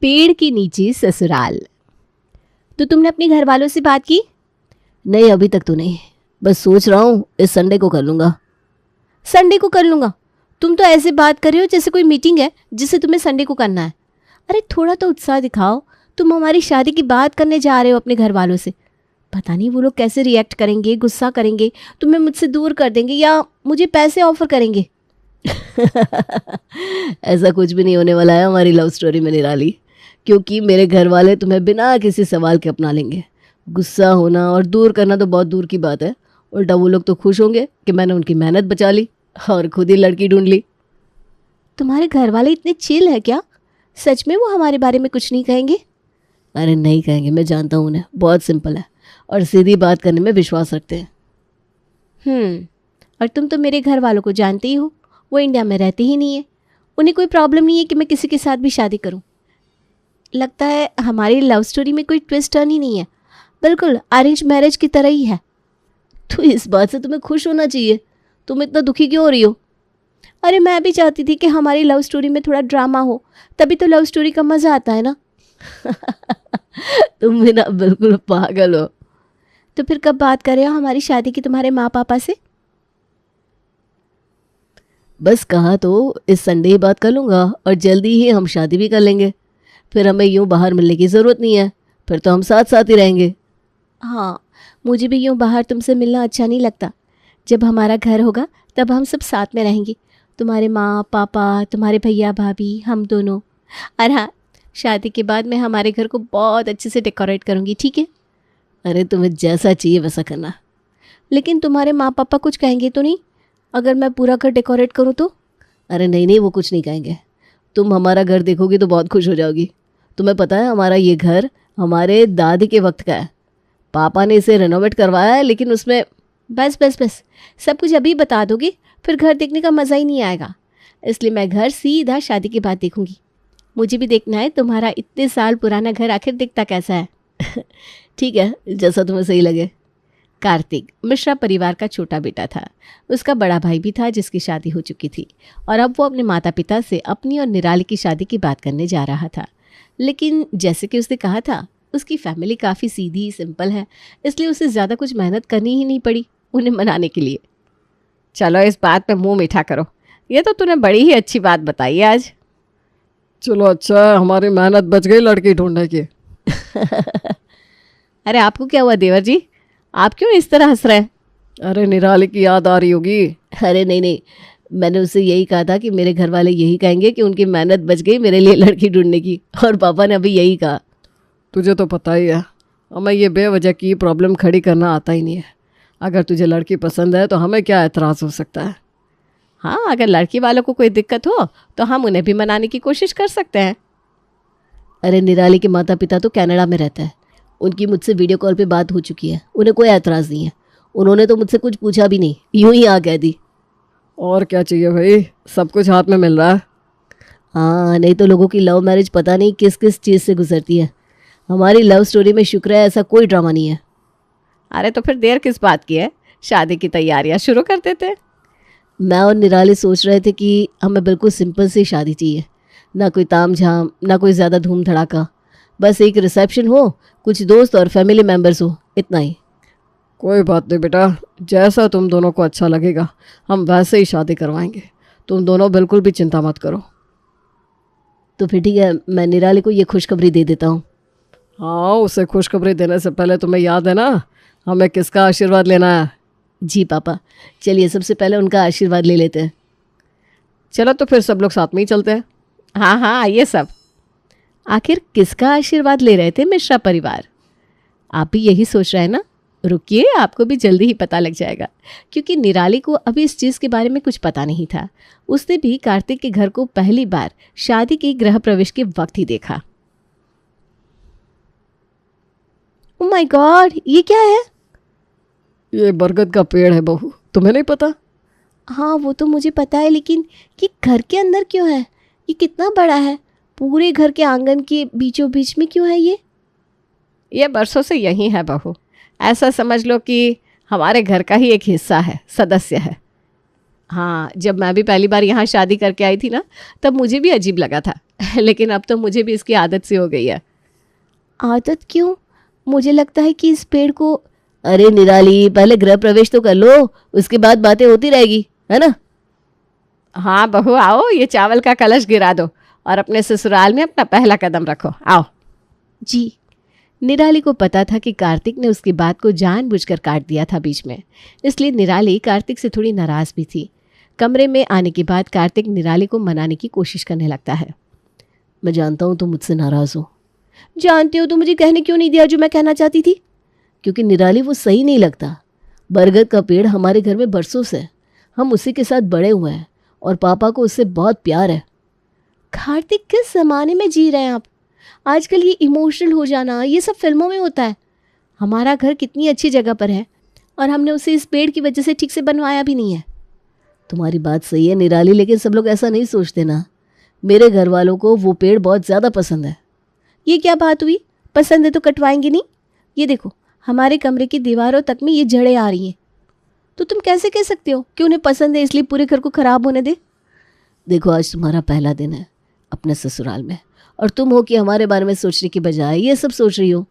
पेड़ के नीचे ससुराल। तो तुमने अपने घर वालों से बात की? नहीं, अभी तक तो नहीं, बस सोच रहा हूँ इस संडे को कर लूँगा। संडे को कर लूँगा? तुम तो ऐसे बात कर रहे हो जैसे कोई मीटिंग है जिसे तुम्हें संडे को करना है। अरे थोड़ा तो उत्साह दिखाओ। तुम हमारी शादी की बात करने जा रहे हो अपने घर वालों से। पता नहीं वो लोग कैसे रिएक्ट करेंगे, गुस्सा करेंगे, तुम्हें मुझसे दूर कर देंगे या मुझे पैसे ऑफर करेंगे। ऐसा कुछ भी नहीं होने वाला है हमारी लव स्टोरी में निराली, क्योंकि मेरे घर वाले तुम्हें बिना किसी सवाल के अपना लेंगे। गुस्सा होना और दूर करना तो बहुत दूर की बात है, उल्टा वो लोग तो खुश होंगे कि मैंने उनकी मेहनत बचा ली और खुद ही लड़की ढूंढ ली। तुम्हारे घर वाले इतने चिल है क्या? सच में वो हमारे बारे में कुछ नहीं कहेंगे? अरे नहीं कहेंगे, मैं जानता हूँ उन्हें, बहुत सिंपल है और सीधी बात करने में विश्वास रखते हैं। और तुम तो मेरे घर वालों को जानते ही हो, वो इंडिया में रहते ही नहीं है। उन्हें कोई प्रॉब्लम नहीं है कि मैं किसी के साथ भी शादी करूं। लगता है हमारी लव स्टोरी में कोई ट्विस्ट टर्न ही नहीं है, बिल्कुल अरेंज मैरिज की तरह ही है। तो इस बात से तुम्हें खुश होना चाहिए, तुम इतना दुखी क्यों हो रही हो? अरे मैं भी चाहती थी कि हमारी लव स्टोरी में थोड़ा ड्रामा हो, तभी तो लव स्टोरी का मज़ा आता है ना। तुम भी ना बिल्कुल पागल हो। तो फिर कब बात कर रहे हो हमारी शादी की तुम्हारे माँ पापा से? बस कहा तो इस संडे ही बात कर लूँगा और जल्दी ही हम शादी भी कर लेंगे। फिर हमें यूँ बाहर मिलने की ज़रूरत नहीं है, फिर तो हम साथ साथ ही रहेंगे। हाँ, मुझे भी यूँ बाहर तुमसे मिलना अच्छा नहीं लगता। जब हमारा घर होगा तब हम सब साथ में रहेंगे, तुम्हारे माँ पापा, तुम्हारे भैया भाभी, हम दोनों। और हाँ, शादी के बाद मैं हमारे घर को बहुत अच्छे से डेकोरेट करूँगी, ठीक है? अरे तुम्हें जैसा चाहिए वैसा करना। लेकिन तुम्हारे माँ पापा कुछ कहेंगे तो नहीं अगर मैं पूरा घर डेकोरेट करूँ तो? अरे नहीं नहीं, वो कुछ नहीं कहेंगे। तुम हमारा घर देखोगी तो बहुत खुश हो जाओगी। तुम्हें पता है हमारा ये घर हमारे दादी के वक्त का है, पापा ने इसे रेनोवेट करवाया है, लेकिन उसमें बस बस बस, सब कुछ अभी बता दोगे, फिर घर देखने का मज़ा ही नहीं आएगा। इसलिए मैं घर सीधा शादी के बाद देखूंगी। मुझे भी देखना है तुम्हारा इतने साल पुराना घर आखिर दिखता कैसा है। ठीक है, जैसा तुम्हें सही लगे। कार्तिक मिश्रा परिवार का छोटा बेटा था। उसका बड़ा भाई भी था जिसकी शादी हो चुकी थी और अब वो अपने माता पिता से अपनी और निराली की शादी की बात करने जा रहा था। लेकिन जैसे कि उसने कहा था, उसकी फैमिली काफ़ी सीधी सिंपल है, इसलिए उसे ज़्यादा कुछ मेहनत करनी ही नहीं पड़ी उन्हें मनाने के लिए। चलो इस बात पे मुंह मीठा करो, ये तो तूने बड़ी ही अच्छी बात बताई आज। चलो अच्छा है, हमारी मेहनत बच गई लड़की ढूंढने की। अरे आपको क्या हुआ देवर जी, आप क्यों इस तरह हंस रहे हैं? अरे निराली की याद आ रही होगी। अरे नहीं नहीं, मैंने उससे यही कहा था कि मेरे घर वाले यही कहेंगे कि उनकी मेहनत बच गई मेरे लिए लड़की ढूंढने की, और पापा ने अभी यही कहा। तुझे तो पता ही है, हमें ये बेवजह की प्रॉब्लम खड़ी करना आता ही नहीं है। अगर तुझे लड़की पसंद है तो हमें क्या एतराज़ हो सकता है? हाँ, अगर लड़की वालों को कोई दिक्कत हो तो हम उन्हें भी मनाने की कोशिश कर सकते हैं। अरे निराली के माता पिता तो कनाडा में रहते हैं, उनकी मुझसे वीडियो कॉल पे बात हो चुकी है, उन्हें कोई एतराज़ नहीं है। उन्होंने तो मुझसे कुछ पूछा भी नहीं, यूं ही आ कह दी। और क्या चाहिए भाई, सब कुछ हाथ में मिल रहा है। हाँ, नहीं तो लोगों की लव मैरिज पता नहीं किस किस चीज़ से गुजरती है। हमारी लव स्टोरी में शुक्र है ऐसा कोई ड्रामा नहीं है। अरे तो फिर देर किस बात की है, शादी की तैयारियां शुरू कर देते। मैं और निराली सोच रहे थे कि हमें बिल्कुल सिंपल सी शादी चाहिए, ना कोई ताम झाम, ना कोई ज़्यादा धूम धड़ाका, बस एक रिसेप्शन हो, कुछ दोस्त और फैमिली मेम्बर्स हो, इतना ही। कोई बात नहीं बेटा, जैसा तुम दोनों को अच्छा लगेगा हम वैसे ही शादी करवाएंगे। तुम दोनों बिल्कुल भी चिंता मत करो। तो फिर ठीक है, मैं निराली को ये खुशखबरी दे देता हूँ। हाँ, उसे खुशखबरी देने से पहले तुम्हें याद है ना हमें किसका आशीर्वाद लेना है? जी पापा, चलिए सबसे पहले उनका आशीर्वाद ले लेते हैं। चलो तो फिर सब लोग साथ में ही चलते हैं। हाँ हाँ, आइए सब। आखिर किसका आशीर्वाद ले रहे थे मिश्रा परिवार? आप भी यही सोच रहे हैं ना? रुकिए, आपको भी जल्दी ही पता लग जाएगा, क्योंकि निराली को अभी इस चीज़ के बारे में कुछ पता नहीं था। उसने भी कार्तिक के घर को पहली बार शादी के गृह प्रवेश के वक्त ही देखा। ओह माय गॉड, ये क्या है? ये बरगद का पेड़ है बहू, तुम्हें नहीं पता? हाँ वो तो मुझे पता है, लेकिन ये घर के अंदर क्यों है? ये कितना बड़ा है? पूरे घर के आंगन के बीचों बीच में क्यों है ये बरसों से यही है बहू, ऐसा समझ लो कि हमारे घर का ही एक हिस्सा है, सदस्य है। हाँ, जब मैं भी पहली बार यहाँ शादी करके आई थी ना, तब मुझे भी अजीब लगा था लेकिन अब तो मुझे भी इसकी आदत सी हो गई है। आदत क्यों? मुझे लगता है कि इस पेड़ को। अरे निराली, पहले गृह प्रवेश तो कर लो, उसके बाद बातें होती रहेगी, है ना। हाँ बहू, आओ, ये चावल का कलश गिरा दो और अपने ससुराल में अपना पहला कदम रखो। आओ। जी। निराली को पता था कि कार्तिक ने उसकी बात को जानबूझकर काट दिया था बीच में, इसलिए निराली कार्तिक से थोड़ी नाराज भी थी। कमरे में आने के बाद कार्तिक निराली को मनाने की कोशिश करने लगता है। मैं जानता हूँ तुम मुझसे नाराज हो। जानती हो तो मुझे कहने क्यों नहीं दिया जो मैं कहना चाहती थी? क्योंकि निराली वो सही नहीं लगता। बरगद का पेड़ हमारे घर में बरसों से है, हम उसी के साथ बड़े हुए हैं और पापा को उससे बहुत प्यार है। कार्तिक, किस ज़माने में जी रहे हैं आप? आजकल ये इमोशनल हो जाना, ये सब फिल्मों में होता है। हमारा घर कितनी अच्छी जगह पर है और हमने उसे इस पेड़ की वजह से ठीक से बनवाया भी नहीं है। तुम्हारी बात सही है निराली, लेकिन सब लोग ऐसा नहीं सोचते ना। मेरे घर वालों को वो पेड़ बहुत ज़्यादा पसंद है। ये क्या बात हुई? पसंद है तो कटवाएंगे नहीं? ये देखो, हमारे कमरे की दीवारों तक में ये जड़ें आ रही हैं। तो तुम कैसे कह सकते हो कि उन्हें पसंद है इसलिए पूरे घर को ख़राब होने दे? देखो, आज तुम्हारा पहला दिन है अपने ससुराल में, और तुम हो कि हमारे बारे में सोचने की बजाय ये सब सोच रही हो।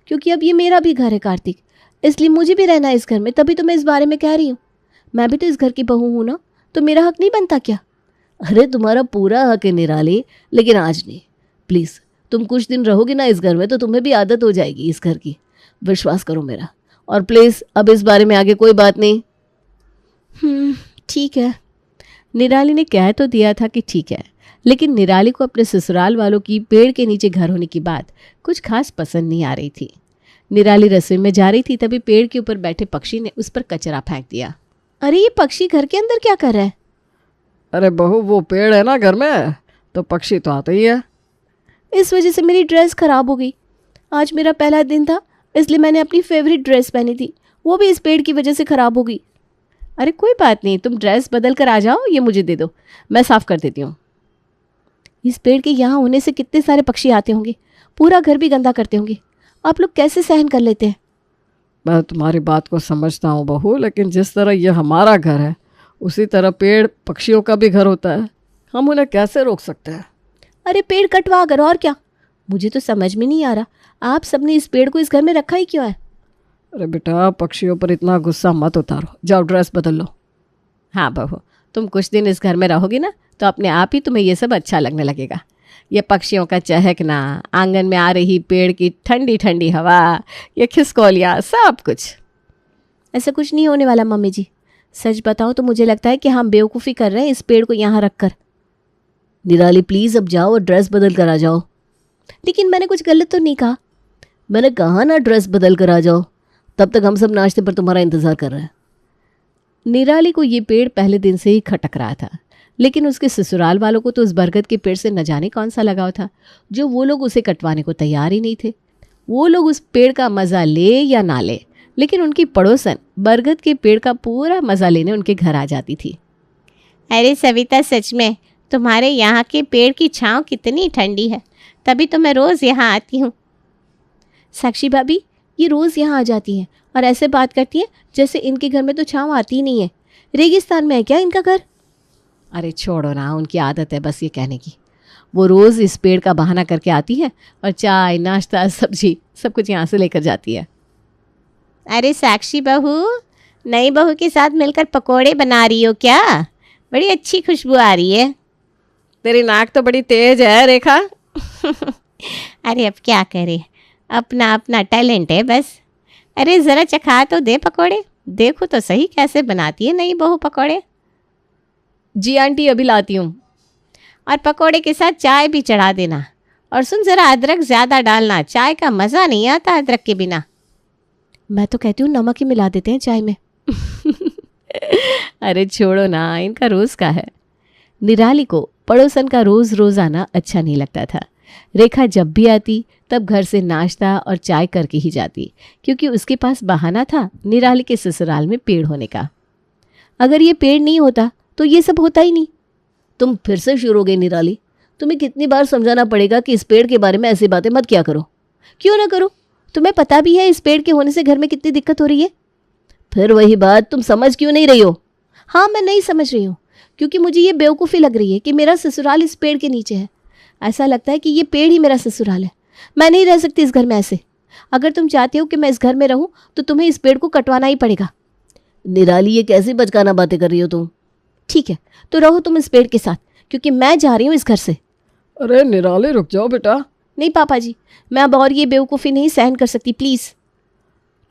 क्योंकि अब ये मेरा भी घर है कार्तिक, इसलिए मुझे भी रहना है इस घर में, तभी तो मैं इस बारे में कह रही हूँ। मैं भी तो इस घर की बहू हूँ ना, तो मेरा हक नहीं बनता क्या? अरे तुम्हारा पूरा हक है निराली, लेकिन आज नहीं। प्लीज़, तुम कुछ दिन रहोगे ना इस घर में तो तुम्हें भी आदत हो जाएगी इस घर की। विश्वास करो मेरा। और प्लीज़, अब इस बारे में आगे कोई बात नहीं। ठीक है। निराली ने कह तो दिया था कि ठीक है, लेकिन निराली को अपने ससुराल वालों की पेड़ के नीचे घर होने की बात कुछ खास पसंद नहीं आ रही थी। निराली रसोई में जा रही थी, तभी पेड़ के ऊपर बैठे पक्षी ने उस पर कचरा फेंक दिया। अरे, ये पक्षी घर के अंदर क्या कर रहा है? अरे बहू, वो पेड़ है ना घर में, तो पक्षी तो आते ही है। इस वजह से मेरी ड्रेस खराब हो गई। आज मेरा पहला दिन था, इसलिए मैंने अपनी फेवरेट ड्रेस पहनी थी, वो भी इस पेड़ की वजह से ख़राब हो गई। अरे कोई बात नहीं, तुम ड्रेस बदल कर आ जाओ, ये मुझे दे दो, मैं साफ़ कर देती हूँ। इस पेड़ के यहाँ होने से कितने सारे पक्षी आते होंगे, पूरा घर भी गंदा करते होंगे। आप लोग कैसे सहन कर लेते हैं? मैं तुम्हारी बात को समझता हूँ बहू, लेकिन जिस तरह ये हमारा घर है उसी तरह पेड़ पक्षियों का भी घर होता है, हम उन्हें कैसे रोक सकते हैं? अरे पेड़ कटवा कर, और क्या? मुझे तो समझ में नहीं आ रहा, आप सबने इस पेड़ को इस घर में रखा ही क्यों है? अरे बेटा, पक्षियों पर इतना गुस्सा मत उतारो, जाओ ड्रेस बदल लो। हाँ बहू, तुम कुछ दिन इस घर में रहोगी ना, तो अपने आप ही तुम्हें ये सब अच्छा लगने लगेगा। ये पक्षियों का चहकना, आंगन में आ रही पेड़ की ठंडी ठंडी हवा, ये खिसकोलियाँ, सब कुछ। ऐसा कुछ नहीं होने वाला मम्मी जी। सच बताऊं तो मुझे लगता है कि हम बेवकूफ़ी कर रहे हैं इस पेड़ को यहाँ रख कर। निराली प्लीज़, अब जाओ और ड्रेस बदल कर आ जाओ। लेकिन मैंने कुछ गलत तो नहीं कहा। मैंने कहा ना ड्रेस बदल कर आ जाओ, तब तक हम सब नाश्ते पर तुम्हारा इंतज़ार कर रहे हैं। निराली को ये पेड़ पहले दिन से ही खटक रहा था, लेकिन उसके ससुराल वालों को तो उस बरगद के पेड़ से न जाने कौन सा लगाव था, जो वो लोग उसे कटवाने को तैयार ही नहीं थे। वो लोग उस पेड़ का मज़ा ले या ना ले, लेकिन उनकी पड़ोसन बरगद के पेड़ का पूरा मज़ा लेने उनके घर आ जाती थी। अरे सविता, सच में तुम्हारे यहाँ के पेड़ की छाँव कितनी ठंडी है, तभी तो मैं रोज़ यहाँ आती हूँ। साक्षी भाभी, ये रोज़ यहाँ आ जाती हैं और ऐसे बात करती हैं जैसे इनके घर में तो छाँव आती ही नहीं है। रेगिस्तान में है क्या इनका घर? अरे छोड़ो ना, उनकी आदत है बस ये कहने की। वो रोज़ इस पेड़ का बहाना करके आती है और चाय, नाश्ता, सब्जी सब कुछ यहाँ से लेकर जाती है। अरे साक्षी बहू, नई बहू के साथ मिलकर पकोड़े बना रही हो क्या? बड़ी अच्छी खुशबू आ रही है। तेरी नाक तो बड़ी तेज है रेखा। अरे अब क्या करे, अपना अपना टैलेंट है बस। अरे ज़रा चखा तो दे पकोड़े, देखो तो सही कैसे बनाती है नई बहू पकोड़े। जी आंटी, अभी लाती हूँ। और पकोड़े के साथ चाय भी चढ़ा देना। और सुन, ज़रा अदरक ज़्यादा डालना, चाय का मज़ा नहीं आता अदरक के बिना। मैं तो कहती हूँ नमक ही मिला देते हैं चाय में। अरे छोड़ो ना, इनका रोज़ का है। निराली को पड़ोसन का रोज़ रोज़ आना अच्छा नहीं लगता था। रेखा जब भी आती तब घर से नाश्ता और चाय करके ही जाती, क्योंकि उसके पास बहाना था निराली के ससुराल में पेड़ होने का। अगर ये पेड़ नहीं होता तो ये सब होता ही नहीं। तुम फिर से शुरू हो गई निराली। तुम्हें कितनी बार समझाना पड़ेगा कि इस पेड़ के बारे में ऐसी बातें मत क्या करो। क्यों ना करो? तुम्हें पता भी है इस पेड़ के होने से घर में कितनी दिक्कत हो रही है। फिर वही बात, तुम समझ क्यों नहीं रही हो? हाँ, मैं नहीं समझ रही हूँ, क्योंकि मुझे ये बेवकूफ़ी लग रही है कि मेरा ससुराल इस पेड़ के नीचे है। ऐसा लगता है कि ये पेड़ ही मेरा ससुराल है। मैं नहीं रह सकती इस घर में ऐसे। अगर तुम चाहते हो कि मैं इस घर में रहूं तो तुम्हें इस पेड़ को कटवाना ही पड़ेगा। निराली, ये कैसी बचकाना बातें कर रही हो तुम? ठीक है, तो रहो तुम इस पेड़ के साथ, क्योंकि मैं जा रही हूँ इस घर से। अरे निराली, रुक जाओ बेटा। नहीं पापा जी, मैं अब और ये बेवकूफ़ी नहीं सहन कर सकती, प्लीज़।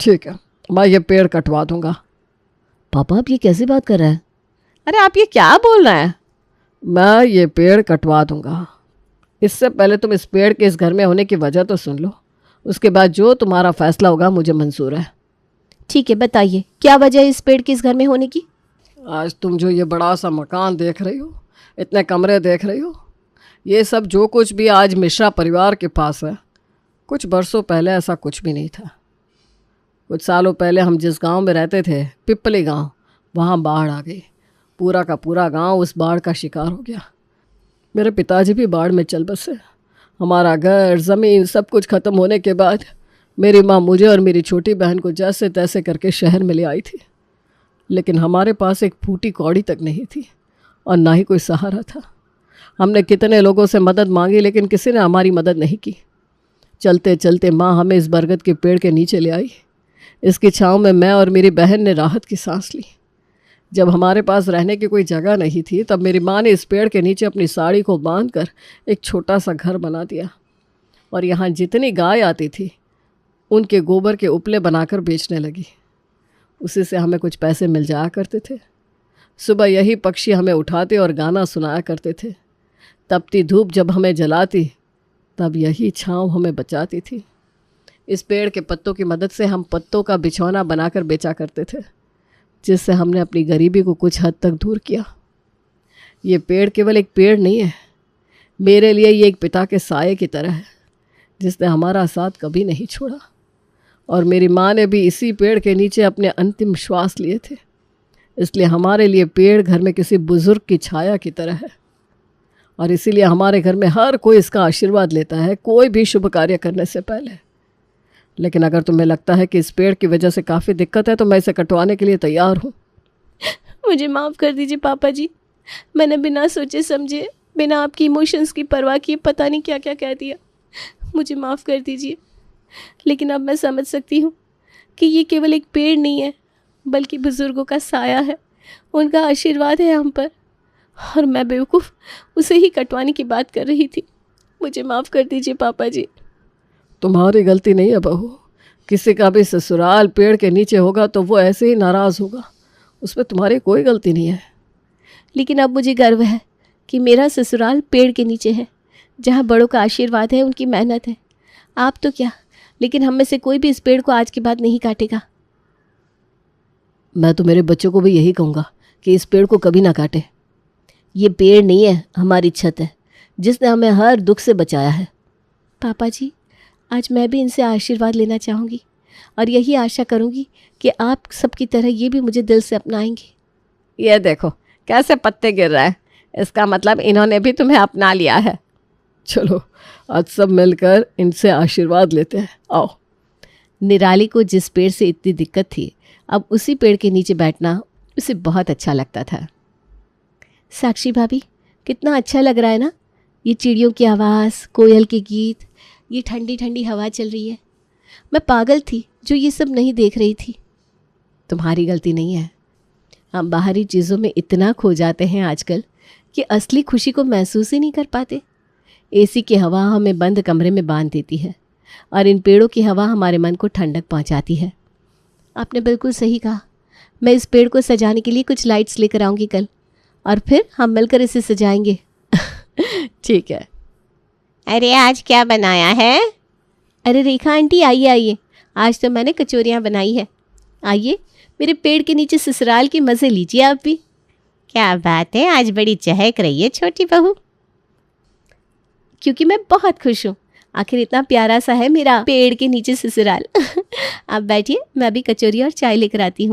ठीक है, मैं ये पेड़ कटवा दूंगा। पापा, आप ये कैसी बात कर रहे हैं? अरे आप ये क्या बोल रहे हैं? मैं ये पेड़ कटवा दूंगा। इससे पहले तुम इस पेड़ के इस घर में होने की वजह तो सुन लो, उसके बाद जो तुम्हारा फैसला होगा मुझे मंजूर है। ठीक है, बताइए क्या वजह है इस पेड़ के इस घर में होने की? आज तुम जो ये बड़ा सा मकान देख रही हो, इतने कमरे देख रही हो, ये सब जो कुछ भी आज मिश्रा परिवार के पास है, कुछ बरसों पहले ऐसा कुछ भी नहीं था। कुछ सालों पहले हम जिस गांव में रहते थे, पिपली गांव, वहाँ बाढ़ आ गई। पूरा का पूरा गांव उस बाढ़ का शिकार हो गया। मेरे पिताजी भी बाढ़ में चल बसे। हमारा घर, ज़मीन, सब कुछ ख़त्म होने के बाद मेरी माँ मुझे और मेरी छोटी बहन को जैसे तैसे करके शहर में ले आई थी। लेकिन हमारे पास एक फूटी कौड़ी तक नहीं थी और ना ही कोई सहारा था। हमने कितने लोगों से मदद मांगी, लेकिन किसी ने हमारी मदद नहीं की। चलते चलते माँ हमें इस बरगद के पेड़ के नीचे ले आई। इसकी छाँव में मैं और मेरी बहन ने राहत की सांस ली। जब हमारे पास रहने की कोई जगह नहीं थी, तब मेरी माँ ने इस पेड़ के नीचे अपनी साड़ी को बांधकर एक छोटा सा घर बना दिया और यहाँ जितनी गाय आती थी उनके गोबर के उपले बनाकर बेचने लगी। उसी से हमें कुछ पैसे मिल जाया करते थे। सुबह यही पक्षी हमें उठाते और गाना सुनाया करते थे। तपती धूप जब हमें जलाती, तब यही छाँव हमें बचाती थी। इस पेड़ के पत्तों की मदद से हम पत्तों का बिछौना बनाकर बेचा करते थे, जिससे हमने अपनी गरीबी को कुछ हद तक दूर किया। ये पेड़ केवल एक पेड़ नहीं है, मेरे लिए ये एक पिता के साये की तरह है, जिसने हमारा साथ कभी नहीं छोड़ा। और मेरी माँ ने भी इसी पेड़ के नीचे अपने अंतिम श्वास लिए थे। इसलिए हमारे लिए पेड़ घर में किसी बुजुर्ग की छाया की तरह है और इसीलिए हमारे घर में हर कोई इसका आशीर्वाद लेता है, कोई भी शुभ कार्य करने से पहले। लेकिन अगर तुम्हें लगता है कि इस पेड़ की वजह से काफ़ी दिक्कत है, तो मैं इसे कटवाने के लिए तैयार हूँ। मुझे माफ़ कर दीजिए पापा जी, मैंने बिना सोचे समझे, बिना आपकी इमोशंस की परवाह किए पता नहीं क्या क्या कह दिया। मुझे माफ़ कर दीजिए। लेकिन अब मैं समझ सकती हूँ कि ये केवल एक पेड़ नहीं है, बल्कि बुज़ुर्गों का साया है, उनका आशीर्वाद है हम पर। और मैं बेवकूफ़ उसे ही कटवाने की बात कर रही थी। मुझे माफ़ कर दीजिए पापा जी। तुम्हारी गलती नहीं है बहू। किसी का भी ससुराल पेड़ के नीचे होगा तो वो ऐसे ही नाराज़ होगा, उसमें तुम्हारी कोई गलती नहीं है। लेकिन अब मुझे गर्व है कि मेरा ससुराल पेड़ के नीचे है, जहाँ बड़ों का आशीर्वाद है, उनकी मेहनत है। आप तो क्या, लेकिन हम में से कोई भी इस पेड़ को आज के बाद नहीं काटेगा। मैं तो मेरे बच्चों को भी यही कहूँगा कि इस पेड़ को कभी ना काटे। ये पेड़ नहीं है, हमारी छत है, जिसने हमें हर दुख से बचाया है। पापा जी, आज मैं भी इनसे आशीर्वाद लेना चाहूँगी और यही आशा करूँगी कि आप सबकी तरह ये भी मुझे दिल से अपनाएंगे। ये देखो कैसे पत्ते गिर रहे हैं, इसका मतलब इन्होंने भी तुम्हें अपना लिया है। चलो आज सब मिलकर इनसे आशीर्वाद लेते हैं, आओ। निराली को जिस पेड़ से इतनी दिक्कत थी, अब उसी पेड़ के नीचे बैठना उसे बहुत अच्छा लगता था। साक्षी भाभी, कितना अच्छा लग रहा है ना, ये चिड़ियों की आवाज़, कोयल के गीत, ये ठंडी ठंडी हवा चल रही है। मैं पागल थी जो ये सब नहीं देख रही थी। तुम्हारी गलती नहीं है। हम बाहरी चीज़ों में इतना खो जाते हैं आजकल कि असली खुशी को महसूस ही नहीं कर पाते। एसी की हवा हमें बंद कमरे में बांध देती है और इन पेड़ों की हवा हमारे मन को ठंडक पहुंचाती है। आपने बिल्कुल सही कहा। मैं इस पेड़ को सजाने के लिए कुछ लाइट्स लेकर आऊँगी कल, और फिर हम मिलकर इसे सजाएंगे। ठीक है। अरे आज क्या बनाया है? अरे रेखा आंटी, आइए आइए, आज तो मैंने कचौरियाँ बनाई है। आइए मेरे पेड़ के नीचे ससुराल के मज़े लीजिए आप भी। क्या बात है, आज बड़ी चहक रही है छोटी बहू। क्योंकि मैं बहुत खुश हूँ, आखिर इतना प्यारा सा है मेरा पेड़ के नीचे ससुराल। आप बैठिए, मैं अभी कचौरी और चाय लेकर आती हूँ।